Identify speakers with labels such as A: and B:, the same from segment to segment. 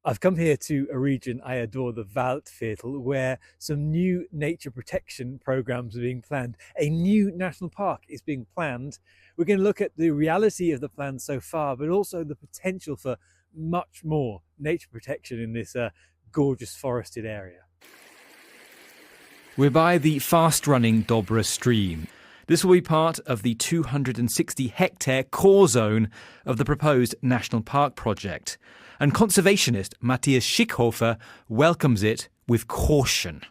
A: I've come here to a region I adore, the Waldviertel, where some new nature protection programs are being planned. A new national park is being planned. We're going to look at the reality of the plan so far, but also the potential for much more nature protection in this gorgeous forested area.
B: We're by the fast-running Dobra stream. This will be part of the 260-hectare core zone of the proposed national park project. And conservationist Matthias Schickhofer welcomes it with caution.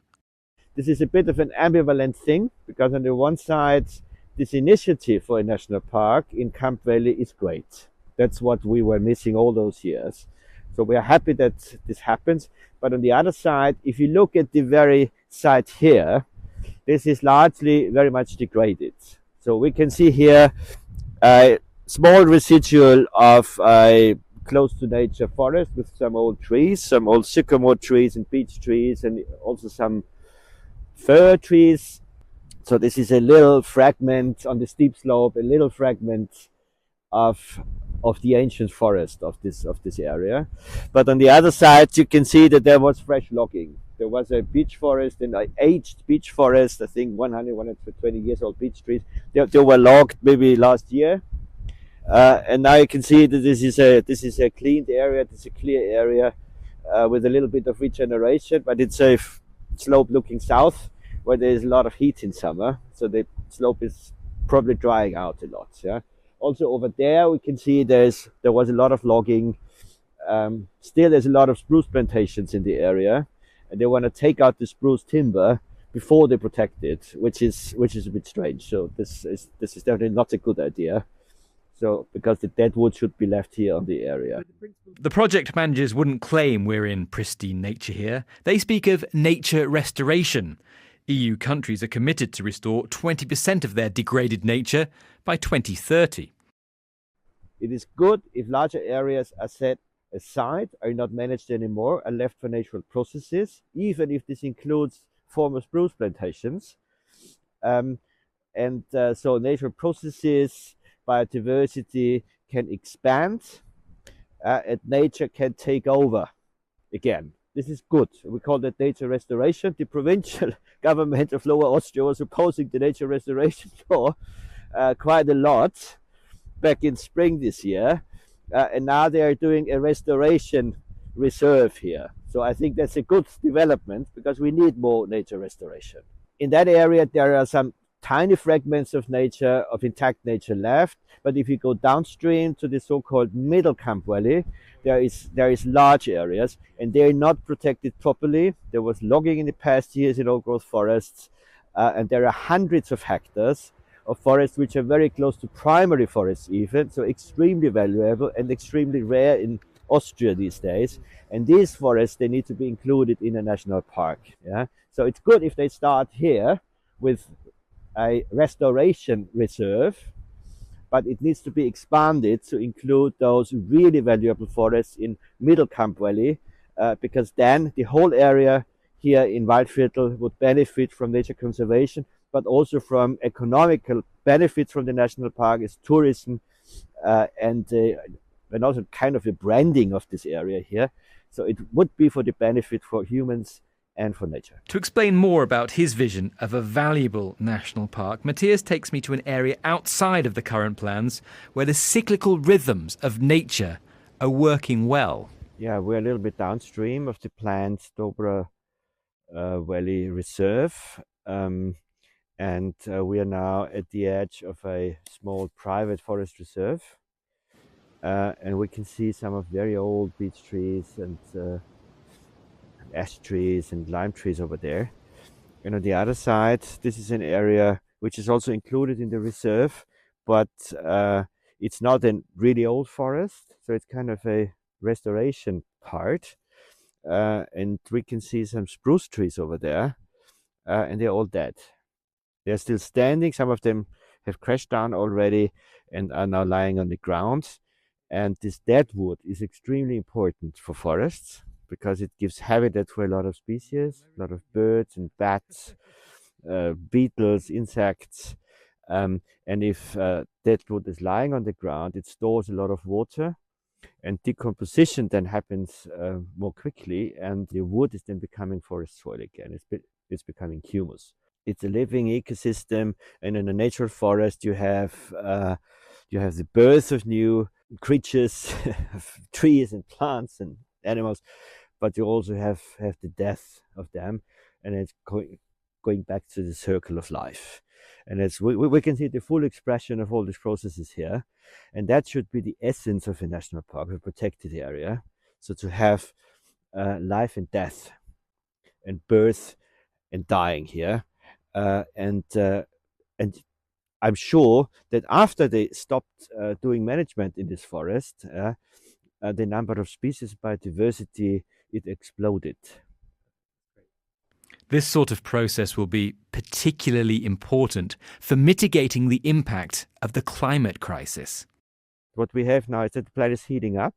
C: This is a bit of an ambivalent thing, because on the one side, this initiative for a national park in Kamp Valley is great. That's what we were missing all those years. So we are happy that this happens. But on the other side, if you look at the very site here, this is largely very much degraded. So we can see here a small residual of a close to nature forest with some old trees, some old sycamore trees and beech trees, and also some fir trees. So this is a little fragment on the steep slope, a little fragment of the ancient forest of this area. But on the other side, you can see that there was fresh logging. There was a beech forest, an aged beech forest, I think 120 years old beech trees. They were logged maybe last year. And now you can see that this is a cleaned area, this is a clear area with a little bit of regeneration, but it's a slope looking south where there is a lot of heat in summer, so the slope is probably drying out a lot. Yeah. Also over there we can see there was a lot of logging. Still there's a lot of spruce plantations in the area, and they want to take out the spruce timber before they protect it, which is a bit strange. So this is definitely not a good idea. So, because the dead wood should be left here on the area.
B: The project managers wouldn't claim we're in pristine nature here. They speak of nature restoration. EU countries are committed to restore 20% of their degraded nature by 2030.
C: It is good if larger areas are set aside, are not managed anymore, are left for natural processes, even if this includes former spruce plantations. So natural processes, biodiversity can expand, and nature can take over again. This is good. We call that nature restoration. The provincial government of Lower Austria was opposing the nature restoration law quite a lot back in spring this year, and now they are doing a restoration reserve here. So I think that's a good development, because we need more nature restoration. In that area, there are some tiny fragments of nature, of intact nature left. But if you go downstream to the so-called middle Kamp Valley, there is large areas, and they are not protected properly. There was logging in the past years in old growth forests, and there are hundreds of hectares of forests which are very close to primary forests even, so extremely valuable and extremely rare in Austria these days. And these forests, they need to be included in a national park. Yeah, so it's good if they start here with a restoration reserve, but it needs to be expanded to include those really valuable forests in middle Kamp Valley, because then the whole area here in Waldviertel would benefit from nature conservation, but also from economical benefits from the national park, as tourism, and also kind of a branding of this area here. So it would be for the benefit for humans and for nature.
B: To explain more about his vision of a valuable national park, Matthias takes me to an area outside of the current plans where the cyclical rhythms of nature are working well.
C: Yeah, we're a little bit downstream of the planned Dobra Valley Reserve, and we are now at the edge of a small private forest reserve, and we can see some of very old beech trees and ash trees and lime trees over there. And on the other side, this is an area which is also included in the reserve, but it's not a really old forest, so it's kind of a restoration part. And we can see some spruce trees over there, and they're all dead. They're still standing. Some of them have crashed down already and are now lying on the ground. And this dead wood is extremely important for forests, because it gives habitat for a lot of species, a lot of birds and bats, beetles, insects. And if dead wood is lying on the ground, it stores a lot of water. and decomposition then happens more quickly, and the wood is then becoming forest soil again. It's becoming humus. It's a living ecosystem, and in a natural forest you have the birth of new creatures, trees and plants and animals, but you also have the death of them, and it's going back to the circle of life. And as we can see the full expression of all these processes here, and that should be the essence of a national park, a protected area. So to have life and death, and birth and dying here, and I'm sure that after they stopped doing management in this forest, the number of species, biodiversity, it exploded.
B: This sort of process will be particularly important for mitigating the impact of the climate crisis.
C: What we have now is that the planet is heating up.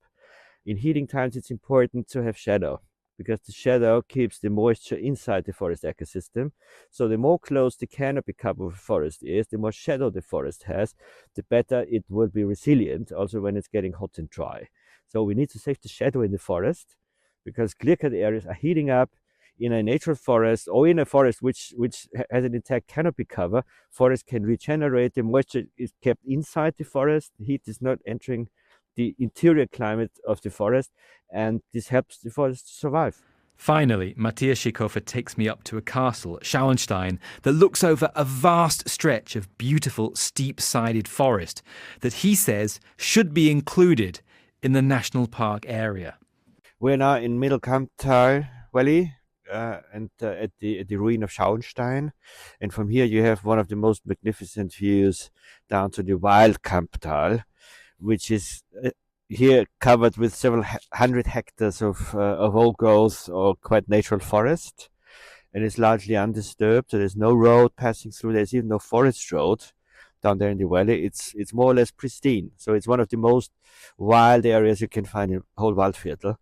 C: In heating times, it's important to have shadow, because the shadow keeps the moisture inside the forest ecosystem. So the more close the canopy cover of a forest is, the more shadow the forest has, the better it will be resilient also when it's getting hot and dry. So we need to save the shadow in the forest, because clear-cut areas are heating up. In a natural forest, or in a forest which has an intact canopy cover, forest can regenerate. The moisture is kept inside the forest. The heat is not entering the interior climate of the forest, and this helps the forest to survive.
B: Finally, Matthias Schikofer takes me up to a castle, Schauenstein, that looks over a vast stretch of beautiful steep-sided forest that he says should be included in the national park area.
C: We're now in Middle Kamptal Valley, and at the ruin of Schauenstein, and from here you have one of the most magnificent views down to the wild Kamptal, which is here covered with several hundred hectares of old growth or quite natural forest, and it's largely undisturbed. So there's no road passing through. There's even no forest road down there in the valley. It's more or less pristine. So it's one of the most wild areas you can find in whole Waldviertel,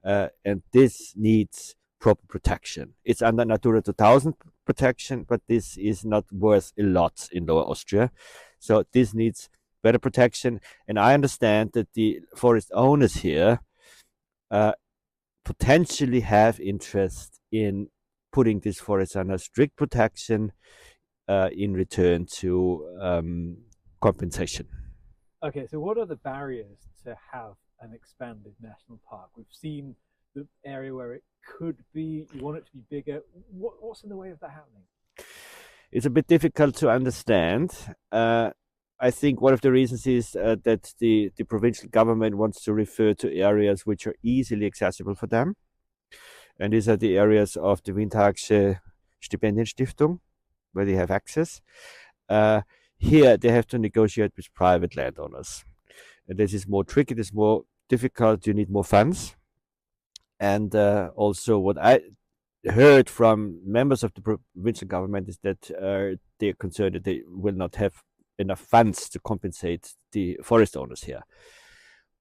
C: and this needs proper protection. It's under Natura 2000 protection, but this is not worth a lot in Lower Austria. So this needs better protection. And I understand that the forest owners here potentially have interest in putting this forest under strict protection in return to compensation.
A: Okay, so what are the barriers to have an expanded national park? We've seen the area where it could be, you want it to be bigger. What's in the way of that happening?
C: It's a bit difficult to understand. I think one of the reasons is that the provincial government wants to refer to areas which are easily accessible for them. And these are the areas of the Windhagsche Stipendienstiftung, where they have access. Here they have to negotiate with private landowners. And this is more tricky, this is more difficult, you need more funds. And also what I heard from members of the provincial government is that they're concerned that they will not have enough funds to compensate the forest owners here.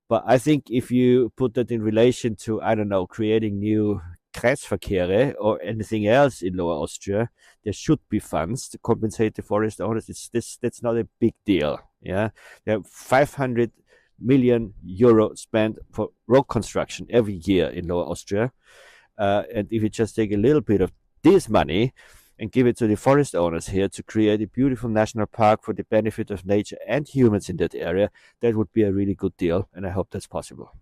C: But I think if you put that in relation to, I don't know, creating new Kreisverkehre or anything else in Lower Austria, there should be funds to compensate the forest owners. That's not a big deal. Yeah, there are 500 million euro spent for road construction every year in Lower Austria. And if you just take a little bit of this money and give it to the forest owners here to create a beautiful national park for the benefit of nature and humans in that area, that would be a really good deal. And I hope that's possible.